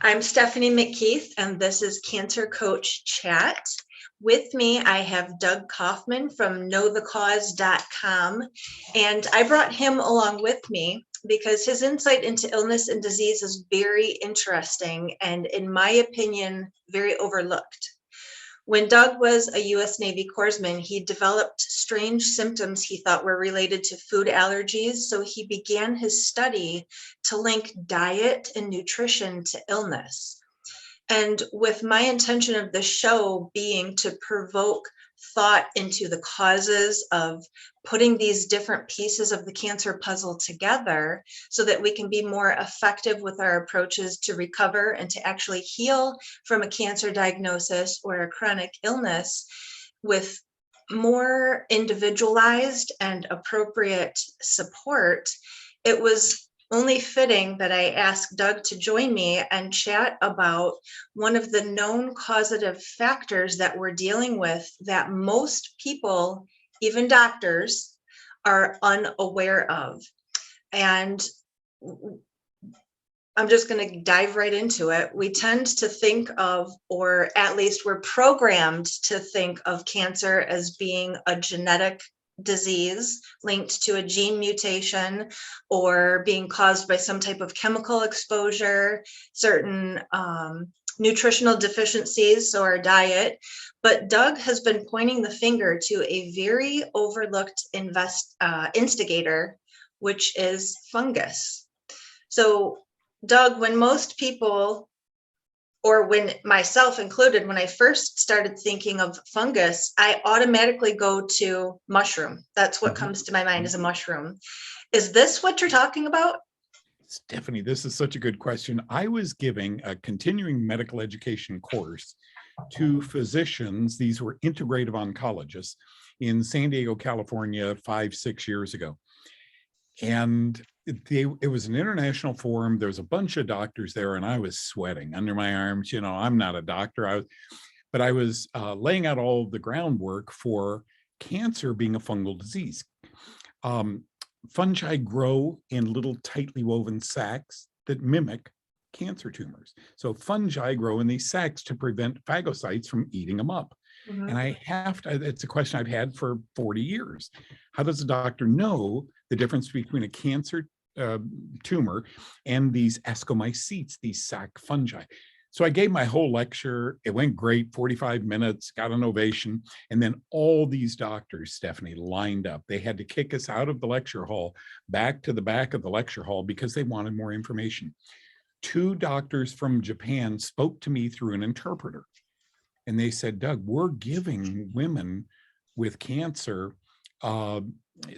I'm Stephanie McKeith, and this is Cancer Coach Chat. With me, I have Doug Kaufmann from knowthecause.com, and I brought him along with me because his insight into illness and disease is very interesting and, in my opinion, very overlooked. When Doug was a U.S. Navy corpsman, he developed strange symptoms he thought were related to food allergies, so he began his study to link diet and nutrition to illness. And with my intention of the show being to provoke thought into the causes of putting these different pieces of the cancer puzzle together so that we can be more effective with our approaches to recover and to actually heal from a cancer diagnosis or a chronic illness with more individualized and appropriate support, it was only fitting that I asked Doug to join me and chat about one of the known causative factors that we're dealing with that most people, even doctors, are unaware of. And I'm just going to dive right into it. We tend to think of, or at least we're programmed to think of cancer as being a genetic disease linked to a gene mutation or being caused by some type of chemical exposure, certain nutritional deficiencies, so our diet. But Doug has been pointing the finger to a very overlooked instigator, which is fungus. So Doug, when most people, or when myself included, when I first started thinking of fungus, I automatically go to mushroom. That's what comes to my mind as a mushroom. Is this what you're talking about? Stephanie, this is such a good question. I was giving a continuing medical education course to physicians. These were integrative oncologists in San Diego, California, 5-6 years ago. And it was an international forum. There was a bunch of doctors there, and I was sweating under my arms. You know, I'm not a doctor, but I was laying out all of the groundwork for cancer being a fungal disease. Fungi grow in little tightly woven sacs that mimic cancer tumors. So fungi grow in these sacs to prevent phagocytes from eating them up. Mm-hmm. And it's a question I've had for 40 years. How does a doctor know the difference between a cancer tumor and these ascomycetes, these sac fungi? So I gave my whole lecture. It went great, 45 minutes, got an ovation. And then all these doctors, Stephanie, lined up. They had to kick us out of the lecture hall, back to the back of the lecture hall because they wanted more information. 2 doctors from Japan spoke to me through an interpreter. And they said, Doug, we're giving women with cancer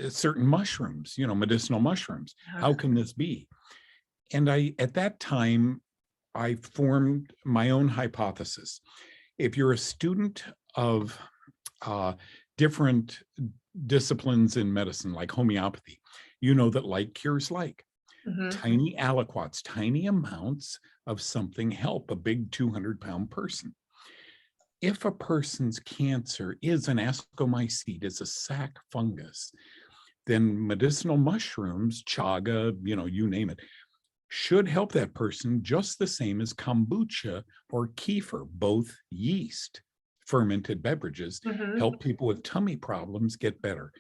certain mushrooms, medicinal mushrooms. How can this be? And at that time, I formed my own hypothesis. If you're a student of different disciplines in medicine, like homeopathy, you know that like cures like. Mm-hmm. Tiny aliquots, tiny amounts of something help a big 200-pound person. If a person's cancer is an ascomycete, is a sac fungus, then medicinal mushrooms, chaga, you name it, should help that person just the same as kombucha or kefir, both yeast fermented beverages, mm-hmm. help people with tummy problems get better.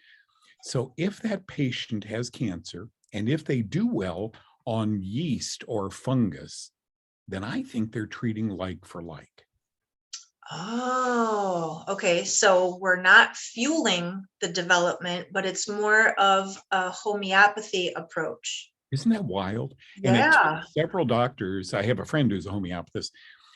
So if that patient has cancer, and if they do well on yeast or fungus, then I think they're treating like for like. Oh, okay. So we're not fueling the development, but it's more of a homeopathy approach. Isn't that wild? Yeah. And it took several doctors. I have a friend who's a homeopathist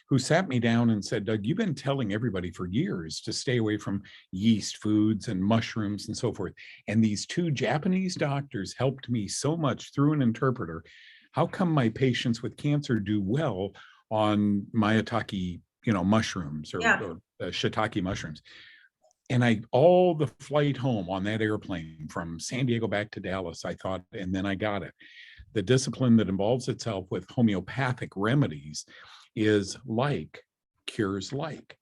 who sat me down and said, Doug, you've been telling everybody for years to stay away from yeast foods and mushrooms and so forth. And these 2 Japanese doctors helped me so much through an interpreter. How come my patients with cancer do well on maitake, mushrooms or shiitake mushrooms? And all the flight home on that airplane from San Diego back to Dallas, I thought, and then I got it. The discipline that involves itself with homeopathic remedies is like cures like.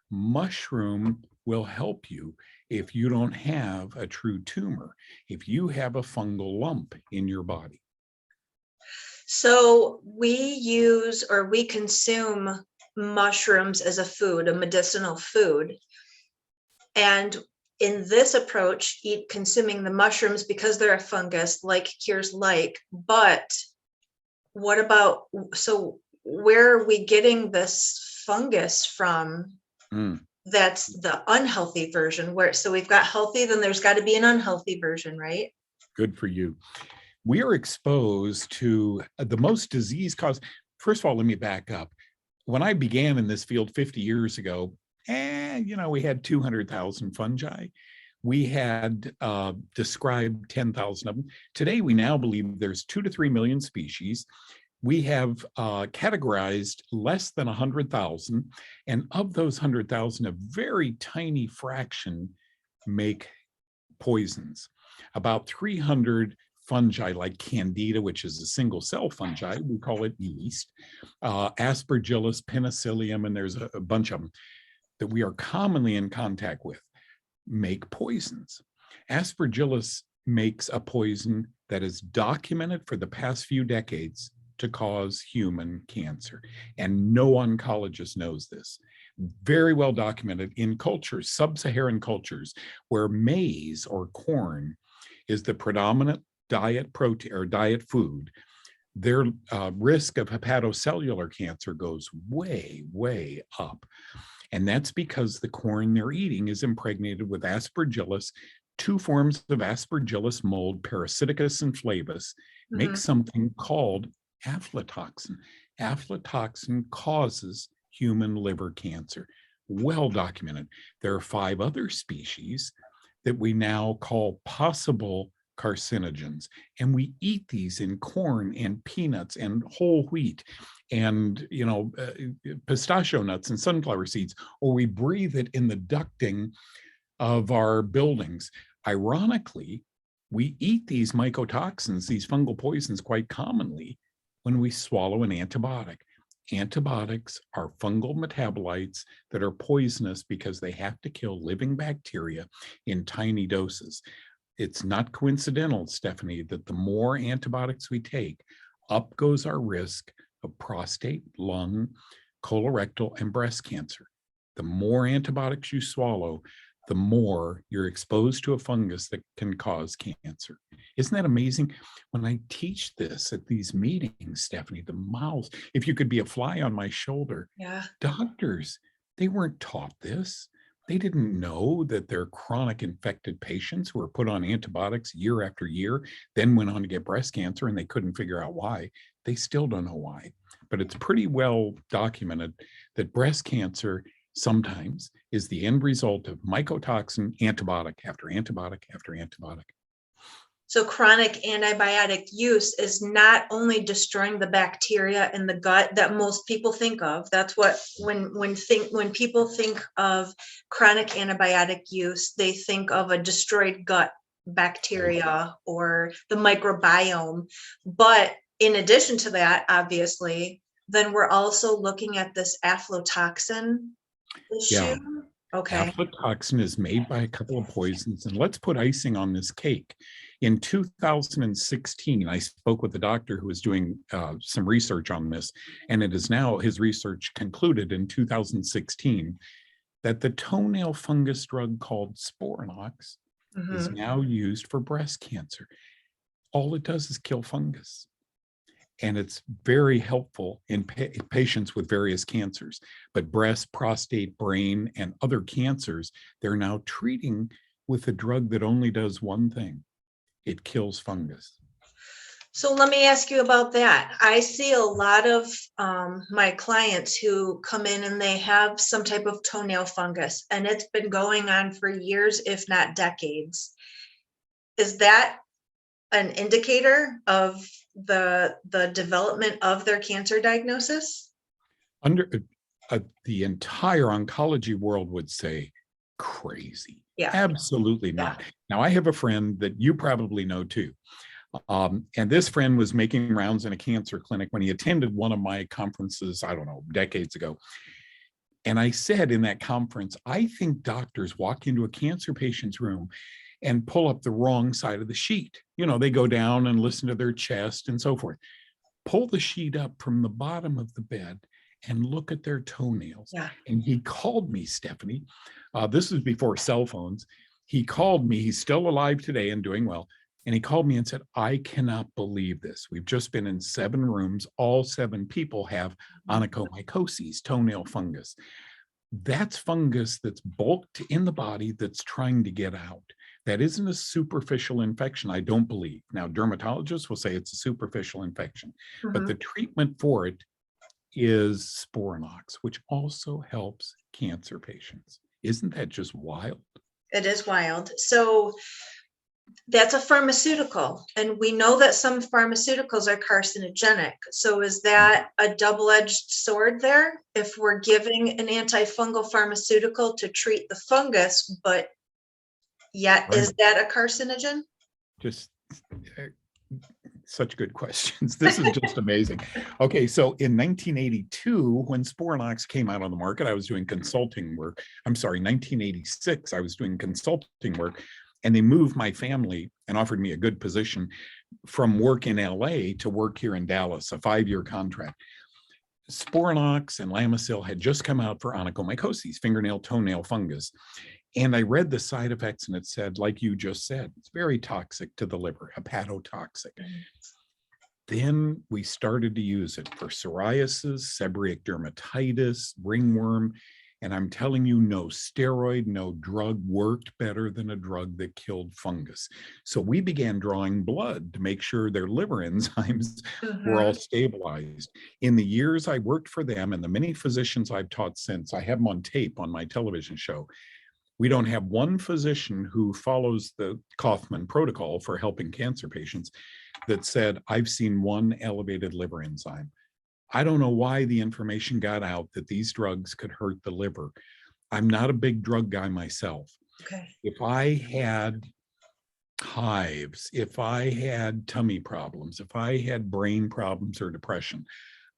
Mushroom will help you if you don't have a true tumor, if you have a fungal lump in your body. So we use or we consume mushrooms as a food, a medicinal food. And in this approach, eat consuming the mushrooms because they're a fungus, like cures like. But what about, so where are we getting this fungus from? That's the unhealthy version. Where, so we've got healthy, then there's got to be an unhealthy version, right? Good for you. We are exposed to the most disease cause. First of all, let me back up. When I began in this field 50 years ago, we had 200,000 fungi. We had described 10,000 of them. Today, we now believe there's 2 to 3 million species. We have categorized less than 100,000, and of those 100,000, a very tiny fraction make poisons. About 300 fungi like Candida, which is a single cell fungi, we call it yeast, Aspergillus, Penicillium, and there's a bunch of them that we are commonly in contact with, make poisons. Aspergillus makes a poison that is documented for the past few decades to cause human cancer. And no oncologist knows this. Very well documented in cultures, sub-Saharan cultures, where maize or corn is the predominant diet protein or diet food, their risk of hepatocellular cancer goes way, way up. And that's because the corn they're eating is impregnated with Aspergillus. 2 forms of Aspergillus mold, Parasiticus and Flavus, make something called aflatoxin. Aflatoxin causes human liver cancer. Well documented. There are 5 other species that we now call possible carcinogens. And we eat these in corn and peanuts and whole wheat and pistachio nuts and sunflower seeds, or we breathe it in the ducting of our buildings. Ironically, we eat these mycotoxins, these fungal poisons, quite commonly when we swallow an antibiotic. Antibiotics are fungal metabolites that are poisonous because they have to kill living bacteria in tiny doses. It's not coincidental, Stephanie, that the more antibiotics we take, up goes our risk of prostate, lung, colorectal, and breast cancer. The more antibiotics you swallow, the more you're exposed to a fungus that can cause cancer. Isn't that amazing? When I teach this at these meetings, Stephanie, the mouths, if you could be a fly on my shoulder, doctors, they weren't taught this. They didn't know that their chronic infected patients who were put on antibiotics year after year, then went on to get breast cancer and they couldn't figure out why. They still don't know why. But it's pretty well documented that breast cancer sometimes is the end result of mycotoxin antibiotic after antibiotic after antibiotic. So chronic antibiotic use is not only destroying the bacteria in the gut that most people think of. That's what when people think of chronic antibiotic use, they think of a destroyed gut bacteria or the microbiome. But in addition to that, obviously, then we're also looking at this aflatoxin issue. Yeah. Okay. Aflatoxin is made by a couple of poisons, and let's put icing on this cake. In 2016, I spoke with a doctor who was doing some research on this, and it is now, his research concluded in 2016, that the toenail fungus drug called Sporanox is now used for breast cancer. All it does is kill fungus. And it's very helpful in patients with various cancers, but breast, prostate, brain, and other cancers, they're now treating with a drug that only does one thing. It kills fungus. So let me ask you about that. I see a lot of my clients who come in and they have some type of toenail fungus, and it's been going on for years, if not decades. Is that an indicator of the development of their cancer diagnosis? Under the entire oncology world would say crazy. Yeah. Absolutely not. Yeah. Now, I have a friend that you probably know too. And this friend was making rounds in a cancer clinic when he attended one of my conferences, I don't know, decades ago. And I said in that conference, I think doctors walk into a cancer patient's room and pull up the wrong side of the sheet. You know, they go down and listen to their chest and so forth. pull the sheet up from the bottom of the bed and look at their toenails. Yeah. And he called me, Stephanie. This was before cell phones. He called me. He's still alive today and doing well. And he called me and said, I cannot believe this. We've just been in 7 rooms. All 7 people have onychomycosis, toenail fungus. That's fungus that's bulked in the body that's trying to get out. That isn't a superficial infection, I don't believe. Now, dermatologists will say it's a superficial infection, but the treatment for it is Sporanox, which also helps cancer patients. Isn't that just wild? It is wild. So that's a pharmaceutical, and we know that some pharmaceuticals are carcinogenic. So is that a double-edged sword there? If we're giving an antifungal pharmaceutical to treat the fungus, but yet Right. Is that a carcinogen? Just such good questions. This is just amazing. Okay, so in 1982, when Sporanox came out on the market, I was doing consulting work. I'm sorry, 1986, I was doing consulting work. And they moved my family and offered me a good position from work in LA to work here in Dallas, a 5-year contract. Sporanox and Lamisil had just come out for onychomycosis, fingernail toenail fungus. And I read the side effects and it said, like you just said, it's very toxic to the liver, hepatotoxic. Then we started to use it for psoriasis, seborrheic dermatitis, ringworm. And I'm telling you, no steroid, no drug worked better than a drug that killed fungus. So we began drawing blood to make sure their liver enzymes were all stabilized. In the years I worked for them and the many physicians I've taught since, I have them on tape on my television show. We don't have one physician who follows the Kaufmann protocol for helping cancer patients that said, I've seen one elevated liver enzyme. I don't know why the information got out that these drugs could hurt the liver. I'm not a big drug guy myself. Okay. If I had hives, if I had tummy problems, if I had brain problems or depression,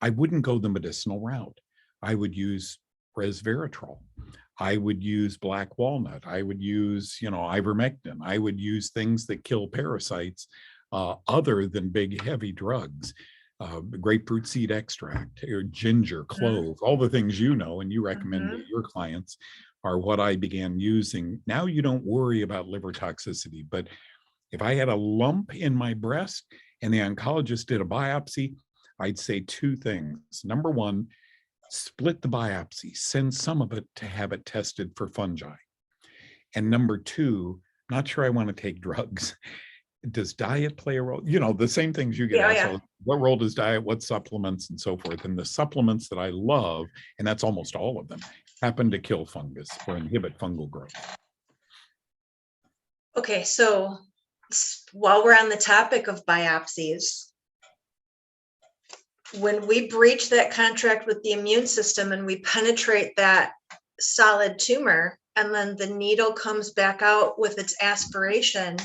I wouldn't go the medicinal route. I would use resveratrol. I would use black walnut. I would use, ivermectin. I would use things that kill parasites other than big, heavy drugs. Grapefruit seed extract, or ginger, clove, all the things you know and you recommend to your clients are what I began using. Now you don't worry about liver toxicity, but if I had a lump in my breast and the oncologist did a biopsy, I'd say 2 things. Number 1, split the biopsy, send some of it to have it tested for fungi. And number 2, not sure I want to take drugs. Does diet play a role? The same things you get asked. Yeah. What role does diet, what supplements and so forth? And the supplements that I love, and that's almost all of them, happen to kill fungus or inhibit fungal growth. Okay, so while we're on the topic of biopsies, when we breach that contract with the immune system and we penetrate that solid tumor, and then the needle comes back out with its aspiration,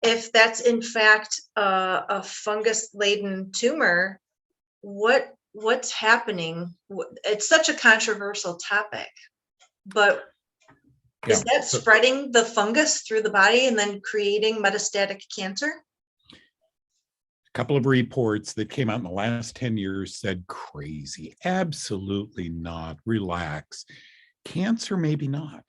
if that's in fact a fungus-laden tumor, what's happening? It's such a controversial topic, but is that spreading the fungus through the body and then creating metastatic cancer? A couple of reports that came out in the last 10 years said crazy. Absolutely not. Relax. Cancer, maybe not.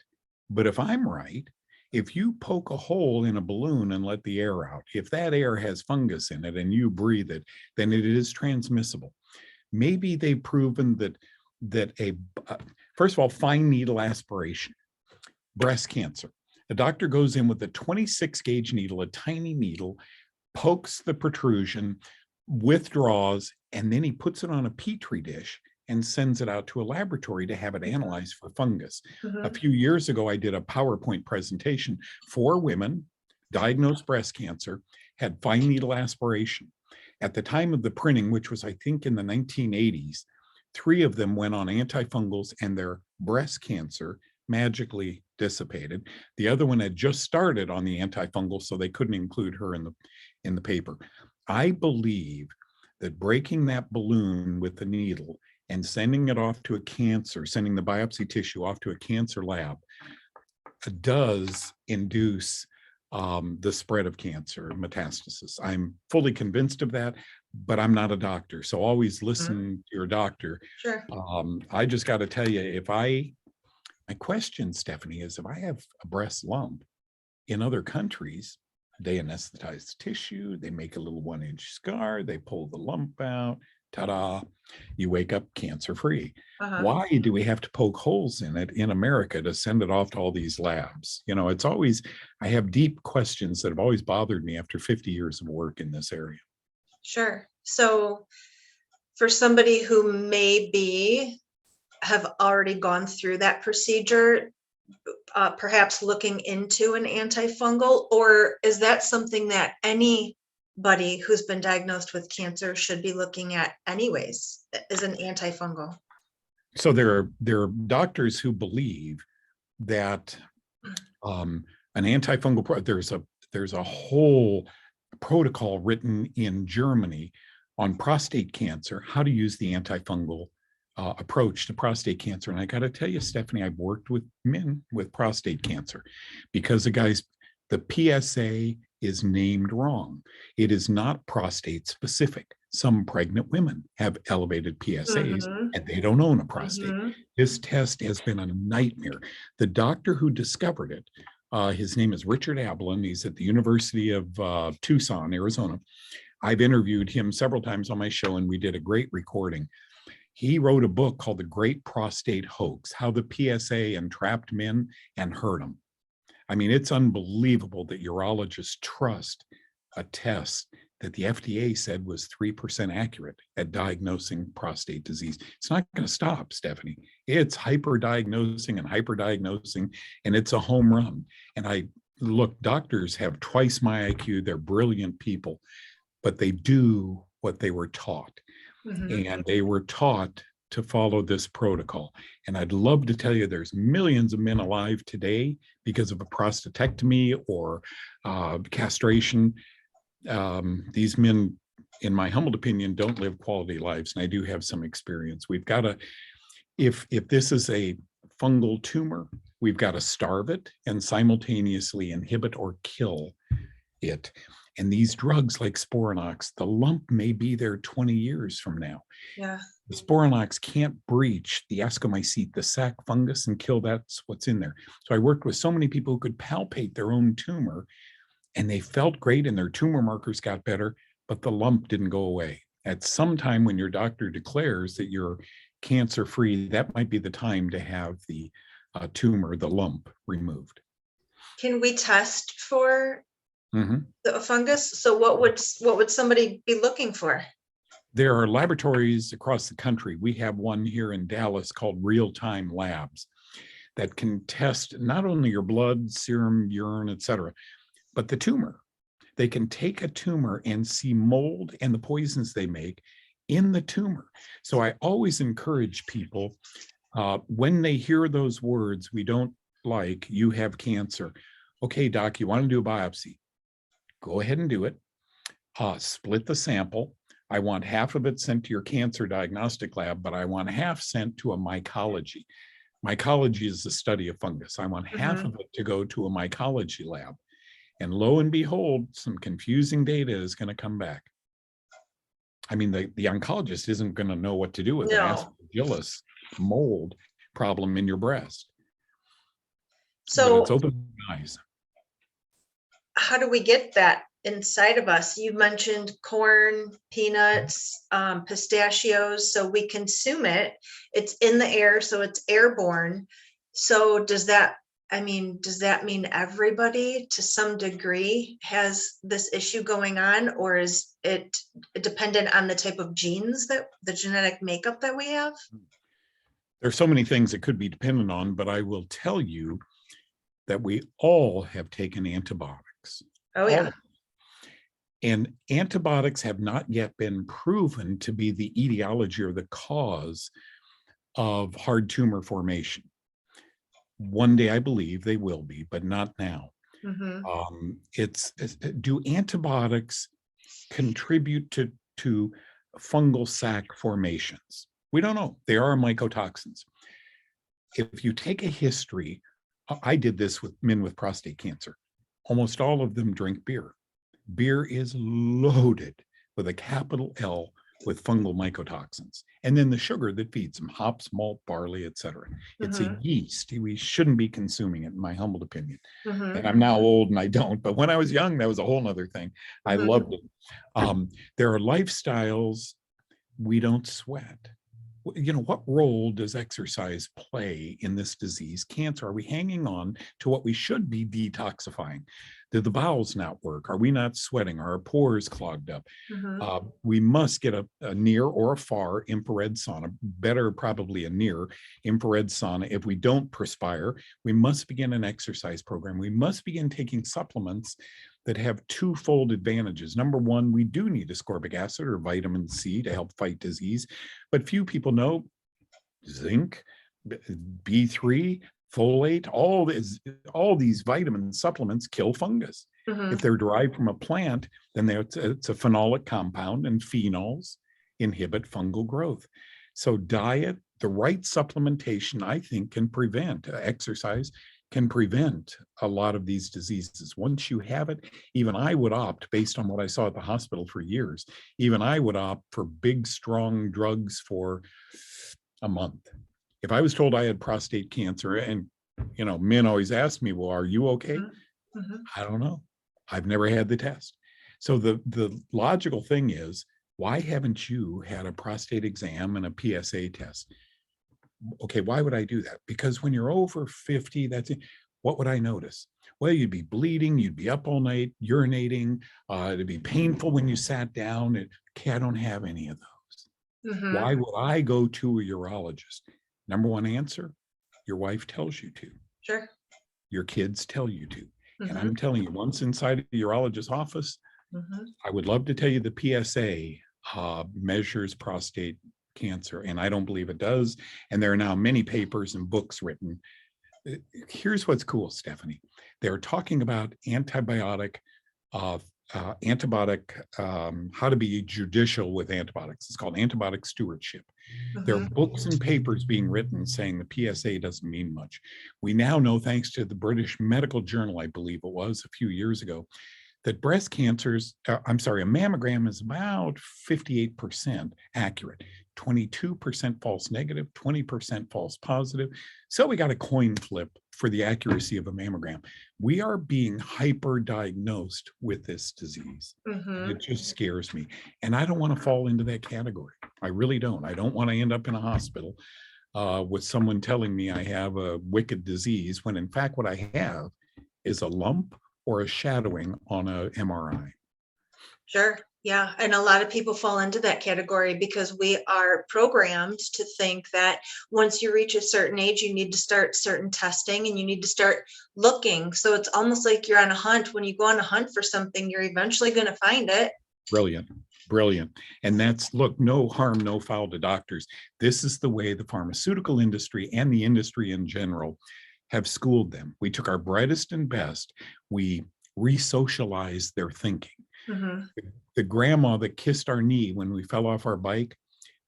But if I'm right, if you poke a hole in a balloon and let the air out, if that air has fungus in it and you breathe it, then it is transmissible. Maybe they've proven that first of all, fine needle aspiration, breast cancer. The doctor goes in with a 26 gauge needle, a tiny needle, pokes the protrusion, withdraws, and then he puts it on a petri dish and sends it out to a laboratory to have it analyzed for fungus. A few years ago, I did a PowerPoint presentation. 4 women, diagnosed breast cancer, had fine needle aspiration. At the time of the printing, which was, I think, in the 1980s, 3 of them went on antifungals and their breast cancer magically dissipated. The other one had just started on the antifungal, so they couldn't include her in the paper. I believe that breaking that balloon with the needle and sending it off to a cancer, sending the biopsy tissue off to a cancer lab, does induce the spread of cancer, metastasis. I'm fully convinced of that, but I'm not a doctor. So always listen to your doctor. Sure. I just got to tell you, my question, Stephanie, is if I have a breast lump in other countries, they anesthetize tissue, they make a little 1-inch scar, they pull the lump out, ta-da, you wake up cancer-free. Why do we have to poke holes in it in America to send it off to all these labs? It's always, I have deep questions that have always bothered me after 50 years of work in this area. Sure. So for somebody who maybe have already gone through that procedure, perhaps looking into an antifungal, or is that something that anybody who's been diagnosed with cancer should be looking at anyways, is an antifungal? So there are doctors who believe that an antifungal, there's a whole protocol written in Germany on prostate cancer, how to use the antifungal approach to prostate cancer. And I got to tell you, Stephanie, I've worked with men with prostate cancer because the PSA is named wrong. It is not prostate specific. Some pregnant women have elevated PSAs and they don't own a prostate. This test has been a nightmare. The doctor who discovered it, his name is Richard Ablin. He's at the University of Tucson, Arizona. I've interviewed him several times on my show and we did a great recording. He wrote a book called The Great Prostate Hoax, How the PSA Entrapped Men and Hurt Them. I mean, it's unbelievable that urologists trust a test that the FDA said was 3% accurate at diagnosing prostate disease. It's not going to stop, Stephanie. It's hyperdiagnosing and hyperdiagnosing, and it's a home run. And look, doctors have twice my IQ. They're brilliant people, but they do what they were taught. And they were taught to follow this protocol. And I'd love to tell you there's millions of men alive today because of a prostatectomy or castration. These men, in my humble opinion, don't live quality lives. And I do have some experience. We've got to, if this is a fungal tumor, we've got to starve it and simultaneously inhibit or kill it. And these drugs like Sporanox, the lump may be there 20 years from now. Yeah. The Sporanox can't breach the ascomycete, the sac fungus, and kill that's what's in there. So I worked with so many people who could palpate their own tumor and they felt great and their tumor markers got better, but the lump didn't go away. At some time when your doctor declares that you're cancer-free, that might be the time to have the tumor, the lump, removed. Can we test for the fungus? So what would somebody be looking for? There are laboratories across the country. We have one here in Dallas called Real-Time Labs that can test not only your blood, serum, urine, et cetera, but the tumor. They can take a tumor and see mold and the poisons they make in the tumor. So I always encourage people, when they hear those words, we don't like, you have cancer. Okay, doc, you want to do a biopsy? Go ahead and do it. Split the sample. I want half of it sent to your cancer diagnostic lab, but I want half sent to a mycology. Mycology is the study of fungus. I want half of it to go to a mycology lab. And lo and behold, some confusing data is going to come back. I mean, the oncologist isn't going to know what to do with an aspergillus mold problem in your breast. So but it's open eyes. How do we get that inside of us? You mentioned corn, peanuts, pistachios, so we consume it. It's in the air, so it's airborne. So does that mean everybody to some degree has this issue going on, or is it dependent on the type of genes, that the genetic makeup that we have? There's so many things it could be dependent on, but I will tell you that we all have taken antibiotics. Oh yeah. And antibiotics have not yet been proven to be the etiology or the cause of hard tumor formation. One day I believe they will be, but not now. Do antibiotics contribute to fungal sac formations? We don't know. They are mycotoxins. If you take a history, I did this with men with prostate cancer. almost all of them drink beer. Beer is loaded with a capital L with fungal mycotoxins. And then the sugar that feeds them, hops, malt, barley, etc. It's a yeast. We shouldn't be consuming it, in my humble opinion. And I'm now old and I don't, but when I was young, that was a whole nother thing. I loved it. There are lifestyles we don't sweat. What role does exercise play in this disease, cancer? Are we hanging on to what we should be detoxifying? Do the bowels not work? Are we not sweating? Are our pores clogged up? We must get a near or a far infrared sauna, better probably a near infrared sauna. If we don't perspire, we must begin an exercise program. We must begin taking supplements that have twofold advantages. Number one, we do need ascorbic acid or vitamin C to help fight disease, but few people know zinc, B3, folate, all these vitamin supplements kill fungus. If they're derived from a plant, then it's a phenolic compound, and phenols inhibit fungal growth. So diet, the right supplementation, I think, can prevent exercise, can prevent a lot of these diseases. Once you have it, even I would opt, based on what I saw at the hospital for years, even I would opt for big, strong drugs for a month. If I was told I had prostate cancer, and men always ask me, well, are you okay? I don't know. I've never had the test. So the logical thing is, why haven't you had a prostate exam and a PSA test? Okay, why would I do that? Because when you're over 50, what would I notice? Well, you'd be bleeding, you'd be up all night, urinating, it'd be painful when you sat down. Okay, I don't have any of those. Why would I go to a urologist? Number one answer, your wife tells you to. Sure. Your kids tell you to. And I'm telling you, once inside the urologist's office, I would love to tell you the PSA measures prostate cancer, and I don't believe it does. And there are now many papers and books written. Here's what's cool, Stephanie. They're talking about antibiotic, how to be judicial with antibiotics. It's called antibiotic stewardship. There are books and papers being written saying the PSA doesn't mean much. We now know, thanks to the British Medical Journal, I believe it was a few years ago, that a mammogram is about 58% accurate, 22% false negative, 20% false positive. So we got a coin flip for the accuracy of a mammogram. We are being hyper-diagnosed with this disease. It just scares me. And I don't want to fall into that category. I really don't. I don't want to end up in a hospital with someone telling me I have a wicked disease, when in fact what I have is a lump or a shadowing on a MRI. Sure. Yeah. And a lot of people fall into that category because we are programmed to think that once you reach a certain age, you need to start certain testing and you need to start looking. So it's almost like you're on a hunt. When you go on a hunt for something, you're eventually going to find it. Brilliant. Brilliant. And that's, look, no harm, no foul to doctors. This is the way the pharmaceutical industry and the industry in general have schooled them. We took our brightest and best. We re-socialized their thinking. The grandma that kissed our knee when we fell off our bike,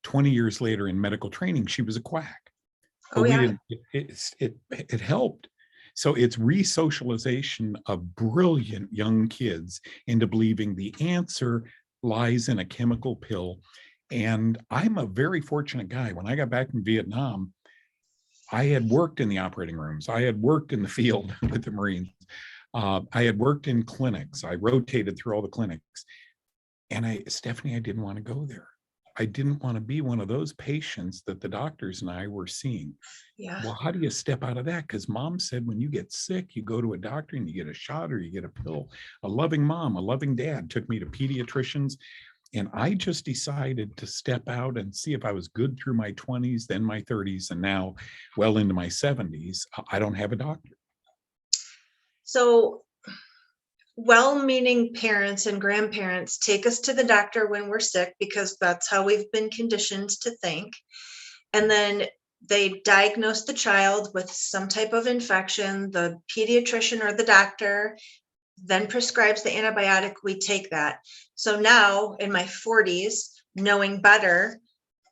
20 years later in medical training, she was a quack. But it helped. So it's re-socialization of brilliant young kids into believing the answer lies in a chemical pill. And I'm a very fortunate guy. When I got back from Vietnam, I had worked in the operating rooms. I had worked in the field with the Marines. I had worked in clinics. I rotated through all the clinics. And Stephanie, I didn't want to go there. I didn't want to be one of those patients that the doctors and I were seeing. Yeah. Well, how do you step out of that? Because mom said when you get sick, you go to a doctor and you get a shot or you get a pill. A loving mom, a loving dad took me to pediatricians. And I just decided to step out and see if I was good through my 20s, then my 30s, and now well into my 70s. I don't have a doctor. So well-meaning parents and grandparents take us to the doctor when we're sick because that's how we've been conditioned to think. And then they diagnose the child with some type of infection. The pediatrician or the doctor then prescribes the antibiotic. We take that. So now in my 40s, knowing better,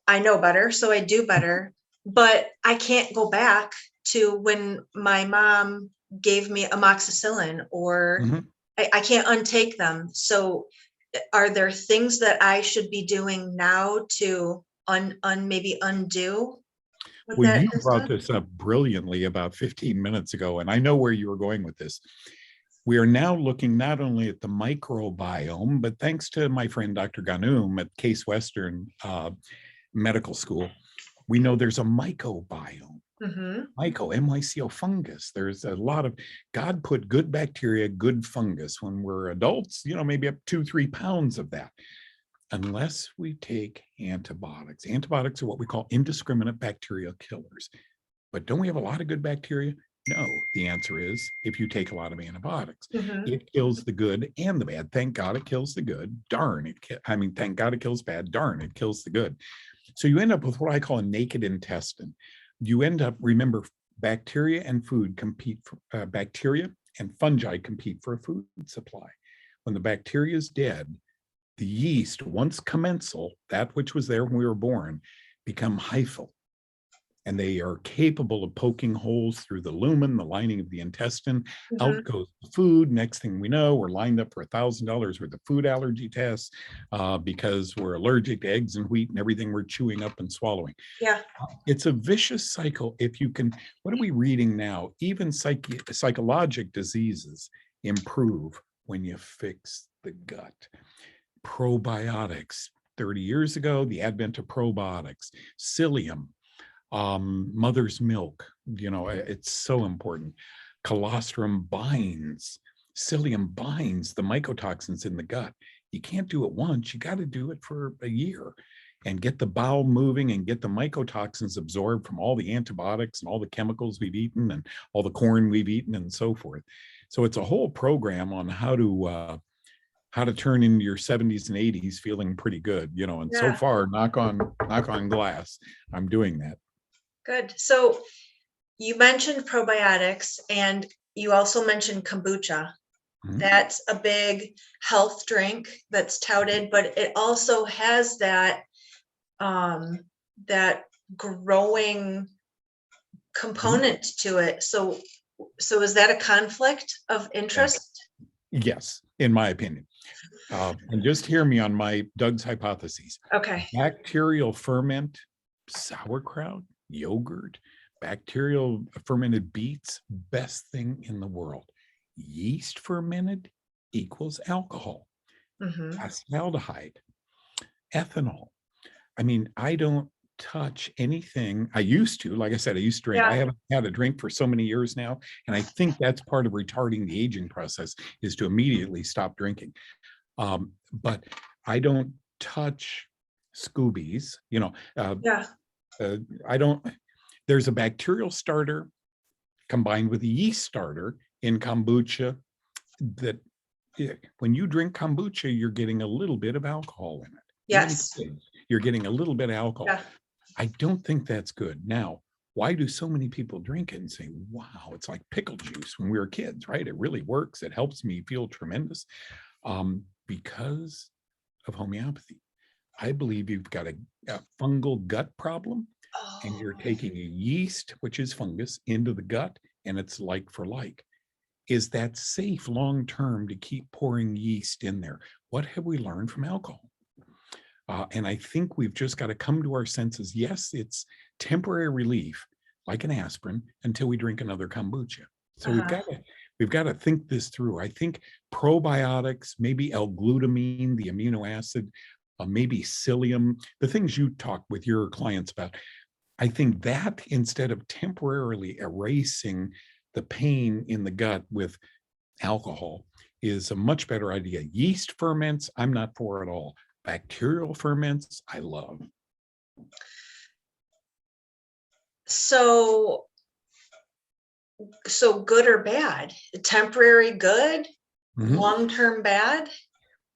I know better, so I do better, but I can't go back to when my mom gave me amoxicillin, or Mhm. I can't untake them. So are there things that I should be doing now to maybe undo what Well, that you has brought done? this up brilliantly about 15 minutes ago, and I know where you were going with this. We are now looking not only at the microbiome, but thanks to my friend Dr. Ganoum at Case Western Medical School, we know there's a mycobiome. Mm-hmm. Myco, fungus. There's a lot of, God put good bacteria, good fungus. When we're adults, maybe up 2-3 pounds of that. Unless we take antibiotics. Antibiotics are what we call indiscriminate bacterial killers. But don't we have a lot of good bacteria? No, the answer is if you take a lot of antibiotics, Mm-hmm. it kills the good and the bad. Thank God it kills the good. Darn it. Thank God it kills bad. Darn, it kills the good. So you end up with what I call a naked intestine. You end up, remember, bacteria and food compete for bacteria and fungi compete for a food supply. When the bacteria is dead, the yeast, once commensal, that which was there when we were born, become hyphal. And they are capable of poking holes through the lumen, the lining of the intestine. Mm-hmm. Out goes the food. Next thing we know, we're lined up for $1,000 worth of food allergy tests because we're allergic to eggs and wheat and everything we're chewing up and swallowing. Yeah. It's a vicious cycle. If you can, what are we reading now? Even psychologic diseases improve when you fix the gut. Probiotics. 30 years ago, the advent of probiotics, psyllium, mother's milk, it's so important. Colostrum binds, psyllium binds the mycotoxins in the gut. You can't do it once, you got to do it for a year and get the bowel moving and get the mycotoxins absorbed from all the antibiotics and all the chemicals we've eaten and all the corn we've eaten and so forth. So it's a whole program on how to turn in your 70s and 80s feeling pretty good, and so Yeah. far, knock on glass, I'm doing that. Good. So you mentioned probiotics, and you also mentioned kombucha. Mhm. That's a big health drink that's touted, but it also has that growing component to it. So is that a conflict of Yeah. interest? Yes, in my opinion. And just hear me on my Doug's hypotheses. Okay. Bacterial ferment, sauerkraut, yogurt, bacterial fermented beets, best thing in the world. Yeast fermented equals alcohol, Mm-hmm. acetaldehyde, ethanol. I don't touch anything. I used to, like I said, I used to drink. I Yeah. haven't had a drink for so many years now. And I think that's part of retarding the aging process is to immediately stop drinking. But I don't touch Scoobies, Yeah. I don't, there's a bacterial starter combined with a yeast starter in kombucha that when you drink kombucha, you're getting a little bit of alcohol in it. Even Yes. kids, you're getting a little bit of alcohol. Yeah. I don't think that's good. Now, why do so many people drink it and say, wow, it's like pickle juice when we were kids, right? It really works. It helps me feel tremendous. Because of homeopathy. I believe you've got a fungal gut problem and you're Oh, taking a yeast, which is fungus, into the gut and it's like for like. Is that safe long term to keep pouring yeast in there? What have we learned from alcohol? And I think we've just got to come to our senses. Yes, it's temporary relief, like an aspirin, until we drink another kombucha. So uh-huh. we've got to think this through. I think probiotics, maybe L-glutamine, the amino acid, maybe psyllium, the things you talk with your clients about. I think that instead of temporarily erasing the pain in the gut with alcohol is a much better idea. Yeast ferments, I'm not for at all. Bacterial ferments, I love. So good or bad? Temporary good, Mhm. long-term bad?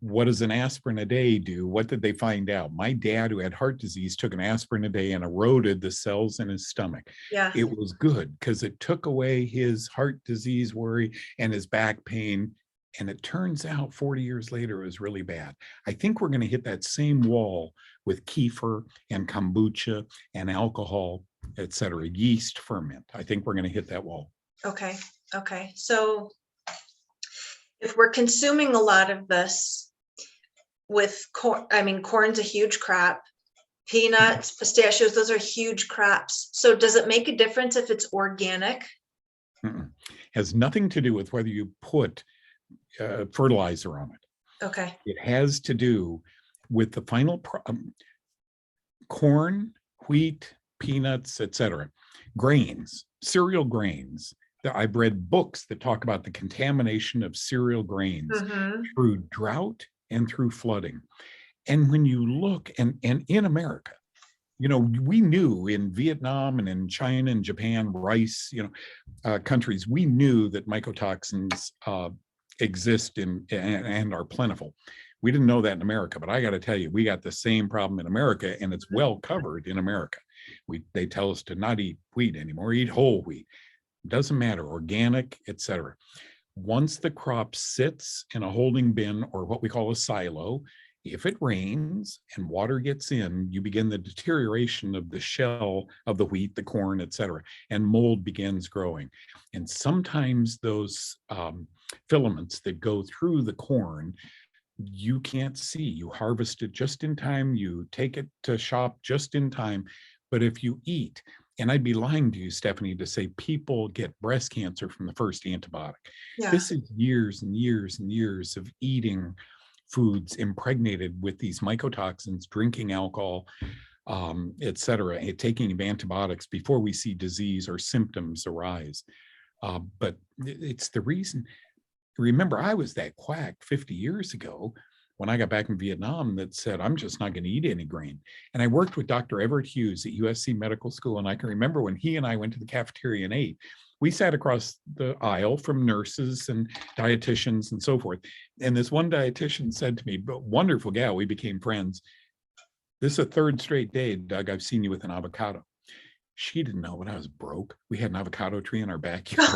What does an aspirin a day do? What did they find out? My dad, who had heart disease, took an aspirin a day and eroded the cells in his stomach. Yeah. It was good because it took away his heart disease worry and his back pain. And it turns out 40 years later, it was really bad. I think we're going to hit that same wall with kefir and kombucha and alcohol, et cetera, yeast ferment. I think we're going to hit that wall. Okay. Okay. So if we're consuming a lot of this with corn, I mean, corn's a huge crop, peanuts, pistachios, those are huge crops. So does it make a difference if it's organic? Mm-mm. Has nothing to do with whether you put fertilizer on it. Okay. It has to do with the final corn, wheat, peanuts, etc. Grains, cereal grains. I've read books that talk about the contamination of cereal grains through drought and through flooding. And when you look, and in America, we knew in Vietnam and in China and Japan, rice, countries, we knew that mycotoxins exist and are plentiful. We didn't know that in America, but I got to tell you, we got the same problem in America, and it's well covered in America. They tell us to not eat wheat anymore, eat whole wheat. Doesn't matter, organic, etc. Once the crop sits in a holding bin or what we call a silo, if it rains and water gets in, you begin the deterioration of the shell of the wheat, the corn, etc., and mold begins growing. And sometimes those filaments that go through the corn, you can't see. You harvest it just in time, you take it to shop just in time. But if you eat, and I'd be lying to you, Stephanie, to say people get breast cancer from the first antibiotic. Yeah. This is years and years and years of eating foods impregnated with these mycotoxins, drinking alcohol, et cetera, and taking of antibiotics before we see disease or symptoms arise. But it's the reason. Remember, I was that quack 50 years ago when I got back from Vietnam that said, I'm just not going to eat any grain. And I worked with Dr. Everett Hughes at USC Medical School. And I can remember when he and I went to the cafeteria and ate, we sat across the aisle from nurses and dietitians and so forth. And this one dietitian said to me, but wonderful gal, we became friends. This is a third straight day, Doug, I've seen you with an avocado. She didn't know, but I was broke. We had an avocado tree in our backyard.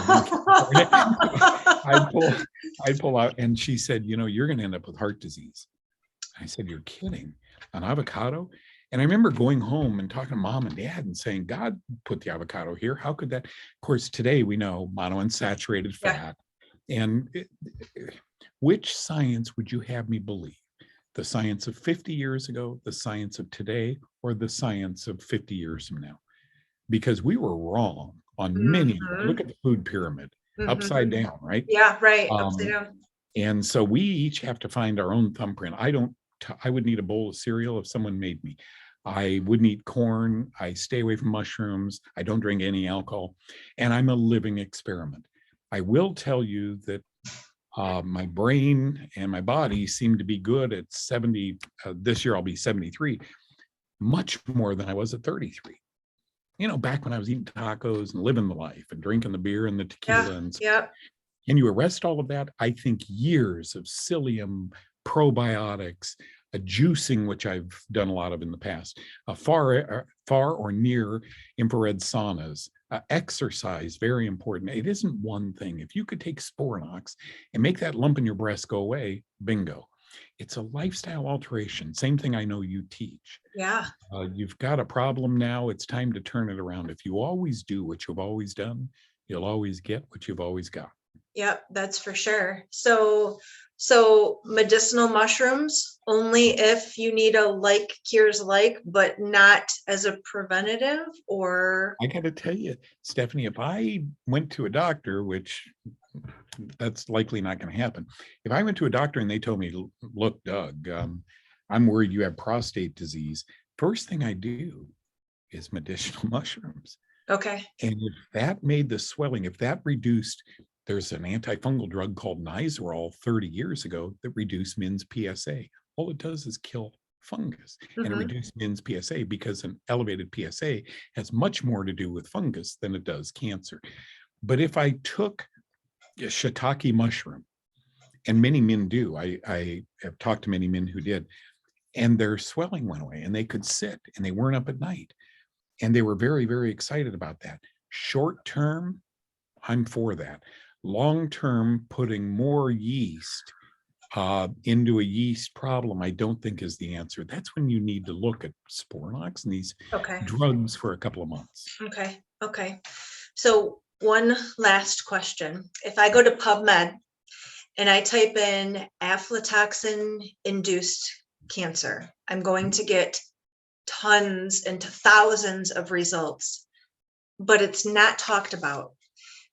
I'd pull out, and she said, you're going to end up with heart disease. I said, you're kidding? An avocado? And I remember going home and talking to mom and dad and saying, God put the avocado here. How could that? Of course, today we know monounsaturated fat. And which science would you have me believe? The science of 50 years ago, the science of today, or the science of 50 years from now? Because we were wrong on many. Look at the food pyramid, upside down, right? Yeah, right. Upside down. And so we each have to find our own thumbprint. I would need a bowl of cereal if someone made me. I wouldn't eat corn. I stay away from mushrooms. I don't drink any alcohol. And I'm a living experiment. I will tell you that my brain and my body seem to be good at 70. This year I'll be 73, much more than I was at 33. Back when I was eating tacos and living the life and drinking the beer and the tequila and you arrest all of that, I think years of psyllium, probiotics, a juicing, which I've done a lot of in the past, far or near infrared saunas, exercise, very important. It isn't one thing. If you could take Sporanox and make that lump in your breast go away, bingo. It's a lifestyle alteration. Same thing I know you teach. Yeah. You've got a problem now. It's time to turn it around. If you always do what you've always done, you'll always get what you've always got. Yep, that's for sure. So medicinal mushrooms only if you need a like cures like, but not as a preventative, or? I got to tell you, Stephanie, if I went to a doctor, which that's likely not going to happen. If I went to a doctor and they told me, look, Doug, I'm worried you have prostate disease, first thing I do is medicinal mushrooms. Okay. And if that made the swelling, if that reduced, there's an antifungal drug called Nizoral 30 years ago that reduced men's PSA. All it does is kill fungus and it reduced men's PSA because an elevated PSA has much more to do with fungus than it does cancer. But if I took a shiitake mushroom, and many men do, I have talked to many men who did, and their swelling went away and they could sit and they weren't up at night. And they were very, very excited about that. Short term, I'm for that. Long term, putting more yeast into a yeast problem, I don't think is the answer. That's when you need to look at Sporanox and these drugs for a couple of months. Okay. So One last question. If I go to PubMed and I type in aflatoxin-induced cancer, I'm going to get tons and thousands of results, but it's not talked about.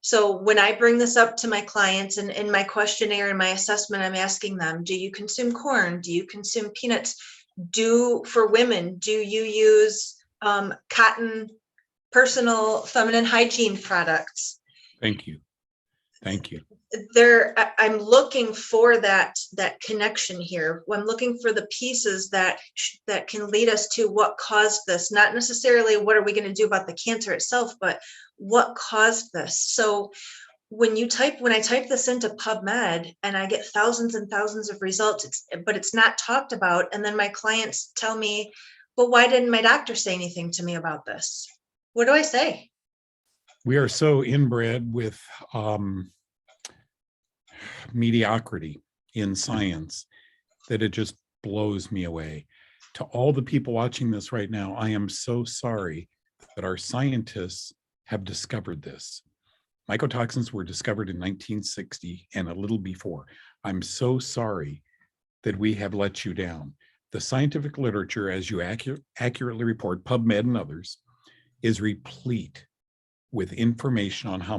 So when I bring this up to my clients and in my questionnaire and my assessment, I'm asking them, do you consume corn? Do you consume peanuts? For women, do you use cotton personal feminine hygiene products? Thank you. Thank you. I'm looking for that connection here. I'm looking for the pieces that can lead us to what caused this, not necessarily what are we going to do about the cancer itself, but what caused this. So when I type this into PubMed and I get thousands and thousands of results, but it's not talked about. And then my clients tell me, but why didn't my doctor say anything to me about this? What do I say? We are so inbred with mediocrity in science that it just blows me away. To all the people watching this right now, I am so sorry that our scientists have discovered this. Mycotoxins were discovered in 1960 and a little before. I'm so sorry that we have let you down. The scientific literature, as you accurately report, PubMed and others, is replete with information on how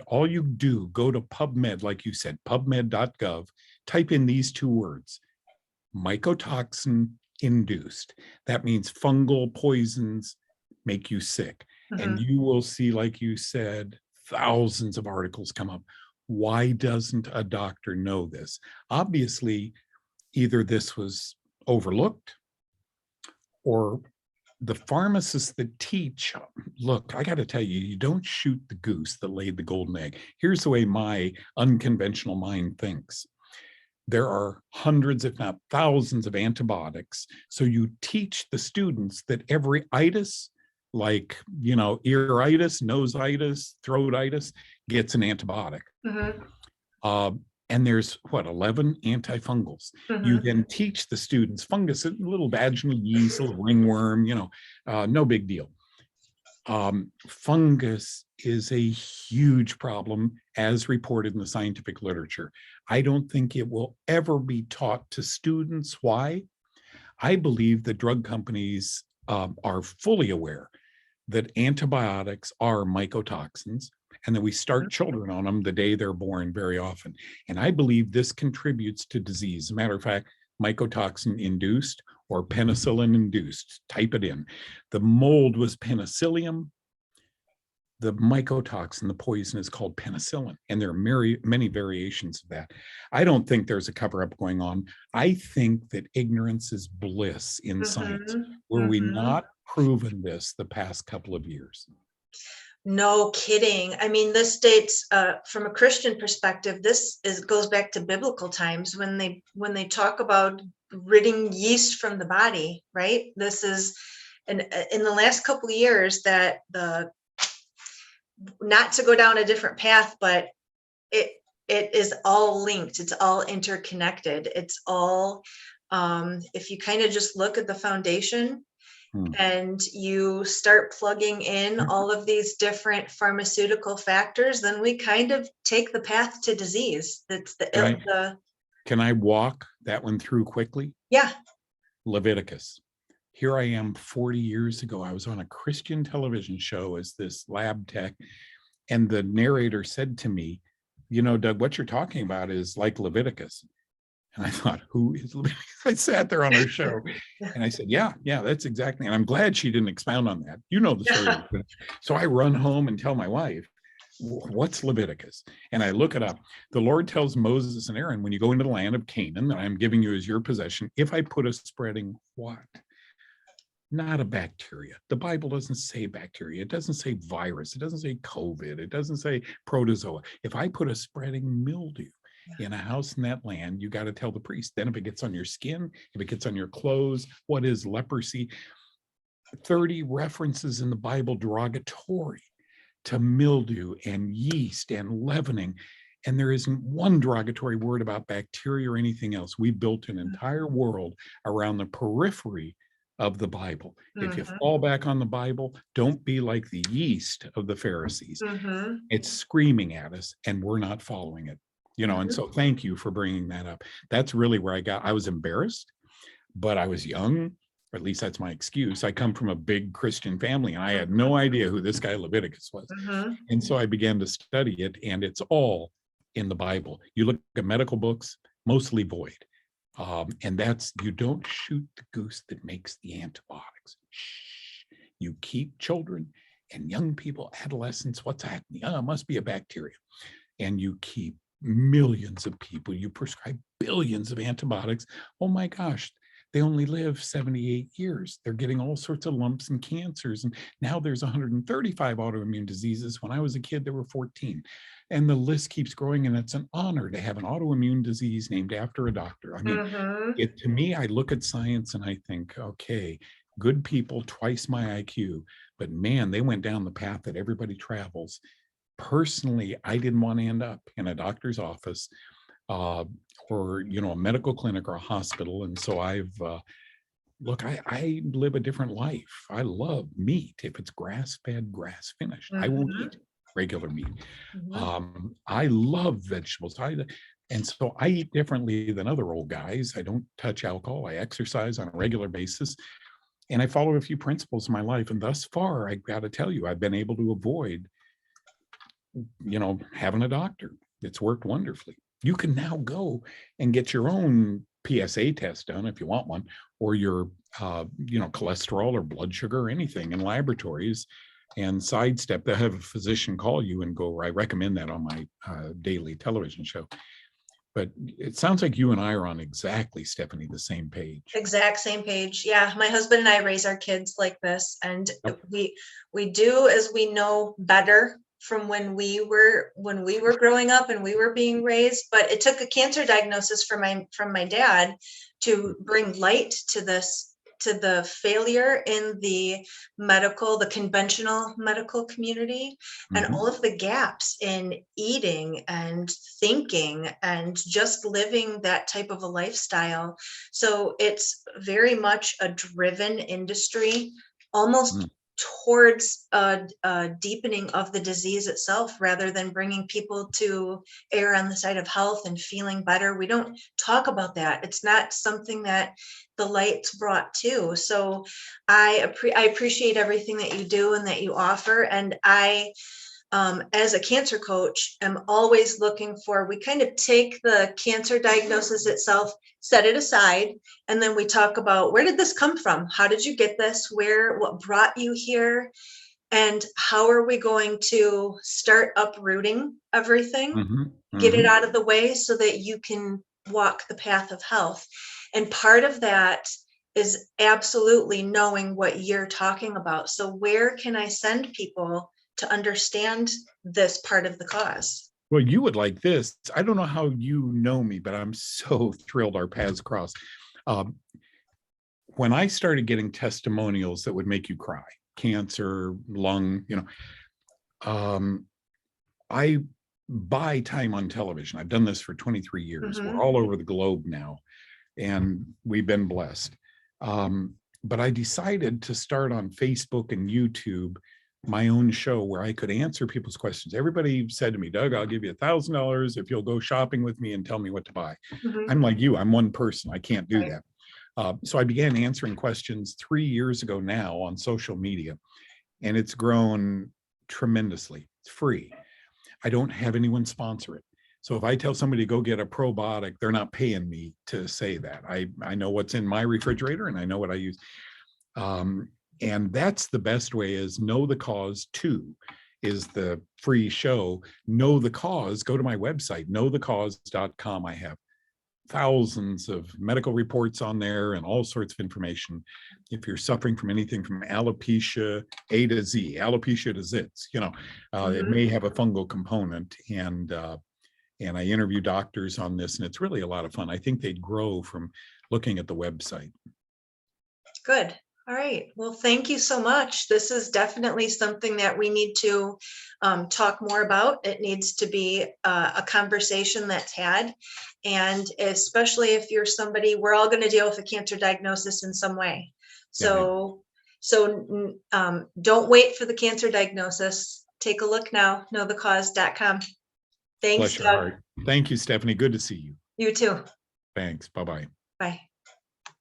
all you do, go to PubMed, like you said, pubmed.gov, type in these two words, mycotoxin induced. That means fungal poisons make you sick. And you will see, like you said, thousands of articles come up. Why doesn't a doctor know this? Obviously, either this was overlooked or the pharmacists that teach, look, I got to tell you, you don't shoot the goose that laid the golden egg. Here's the way my unconventional mind thinks. There are hundreds, if not thousands, of antibiotics. So you teach the students that every itis, like, earitis, nositis, throatitis, gets an antibiotic. And there's 11 antifungals. You then teach the students fungus, a little vaginal yeast, a little ringworm, no big deal. Fungus is a huge problem as reported in the scientific literature. I don't think it will ever be taught to students. Why? I believe the drug companies are fully aware that antibiotics are mycotoxins, and that we start children on them the day they're born very often. And I believe this contributes to disease. As a matter of fact, mycotoxin induced or penicillin induced, type it in. The mold was penicillium. The mycotoxin, the poison, is called penicillin, and there are many variations of that. I don't think there's a cover-up going on. I think that ignorance is bliss in science. Were we not proven this the past couple of years? No kidding. I mean, this dates from a Christian perspective. Goes back to biblical times when they talk about ridding yeast from the body, right? This is in the last couple of years that not to go down a different path, but it is all linked. It's all interconnected. It's all if you kind of just look at the foundation. And you start plugging in all of these different pharmaceutical factors, then we kind of take the path to disease. That's Can I walk that one through quickly? Yeah. Leviticus. Here I am 40 years ago. I was on a Christian television show as this lab tech, and the narrator said to me, Doug, what you're talking about is like Leviticus. And I thought, who is Leviticus? I sat there on her show and I said, yeah, that's exactly. And I'm glad she didn't expound on that. You know the story. So I run home and tell my wife, what's Leviticus? And I look it up. The Lord tells Moses and Aaron, when you go into the land of Canaan that I'm giving you as your possession, if I put a spreading what? Not a bacteria. The Bible doesn't say bacteria. It doesn't say virus. It doesn't say COVID. It doesn't say protozoa. If I put a spreading mildew in a house in that land, you got to tell the priest. Then if it gets on your skin, if it gets on your clothes, what is leprosy? 30 references in the Bible derogatory to mildew and yeast and leavening. And there isn't one derogatory word about bacteria or anything else. We built an entire world around the periphery of the Bible. If you Mhm. fall back on the Bible, don't be like the yeast of the Pharisees. Mhm. It's screaming at us and we're not following it. And Mhm. so thank you for bringing that up. That's really where I was embarrassed, but I was young, or at least that's my excuse. I come from a big Christian family and I had no idea who this guy Leviticus was. Mhm. And so I began to study it, and it's all in the Bible. You look at medical books, mostly void. And that's, you don't shoot the goose that makes the antibiotics. Shh. You keep children and young people, adolescents, what's happening? Oh, it must be a bacteria. And you keep millions of people, you prescribe billions of antibiotics. Oh my gosh, they only live 78 years. They're getting all sorts of lumps and cancers. And now there's 135 autoimmune diseases. When I was a kid, there were 14. And the list keeps growing. And it's an honor to have an autoimmune disease named after a doctor. I mean, Mhm. to me, I look at science and I think, okay, good people, twice my IQ, but man, they went down the path that everybody travels. Personally, I didn't want to end up in a doctor's office, uh, or a medical clinic or a hospital. And so look, I live a different life. I love meat. If it's grass fed, grass finished, I won't Mhm. eat regular meat. Mhm. I love vegetables. And so I eat differently than other old guys. I don't touch alcohol. I exercise on a regular basis. And I follow a few principles in my life. And thus far, I got to tell you, I've been able to avoid having a doctor. It's worked wonderfully. You can now go and get your own PSA test done if you want one, or your, cholesterol or blood sugar or anything in laboratories, and sidestep. They'll have a physician call you and go, I recommend that on my daily television show. But it sounds like you and I are on exactly, Stephanie, the same page. Exact same page. Yeah, my husband and I raise our kids like this, and Yep. we do as we know better from when we were growing up and we were being raised. But it took a cancer diagnosis from my dad to bring light to this, to the failure in the conventional medical community, and Mhm. all of the gaps in eating and thinking and just living that type of a lifestyle. So it's very much a driven industry, almost Mm. towards a deepening of the disease itself, rather than bringing people to err on the side of health and feeling better. We don't talk about that. It's not something that the light's brought to. So I appreciate everything that you do and that you offer. And as a cancer coach, am always looking for, we kind of take the cancer diagnosis itself, set it aside, and then we talk about, where did this come from? How did you get this? What brought you here? And how are we going to start uprooting everything, Mhm. get it Mhm. out of the way so that you can walk the path of health? And part of that is absolutely knowing what you're talking about. So where can I send people to understand this part of the cause? Well, you would like this. I don't know how you know me, but I'm so thrilled our paths crossed. Um, when I started getting testimonials that would make you cry, cancer, lung, um, I buy time on television. I've done this for 23 years. We're Mhm. all over the globe now, and we've been blessed. But I decided to start on Facebook and YouTube my own show where I could answer people's questions. Everybody said to me, Doug, I'll give you $1,000 if you'll go shopping with me and tell me what to buy. Mhm. I'm like you, I'm one person. I can't do Right. that. So I began answering questions 3 years ago now on social media, and it's grown tremendously. It's free. I don't have anyone sponsor it. So if I tell somebody to go get a probiotic, they're not paying me to say that. I know what's in my refrigerator and I know what I use. Um, and that's the best way, is Know the Cause 2 is the free show. Know the Cause, go to my website, knowthecause.com. I have thousands of medical reports on there and all sorts of information. If you're suffering from anything from alopecia A to Z, alopecia to zits, it Mhm. may have a fungal component. And I interview doctors on this, and it's really a lot of fun. I think they'd grow from looking at the website. Good. All right. Well, thank you so much. This is definitely something that we need to talk more about. It needs to be a conversation that's had. And especially if you're somebody, we're all going to deal with a cancer diagnosis in some way. So, don't wait for the cancer diagnosis. Take a look now, knowthecause.com. Thanks, Bless your Doug. heart. Thank you, Stephanie. Good to see you. You too. Thanks. Bye-bye. Bye.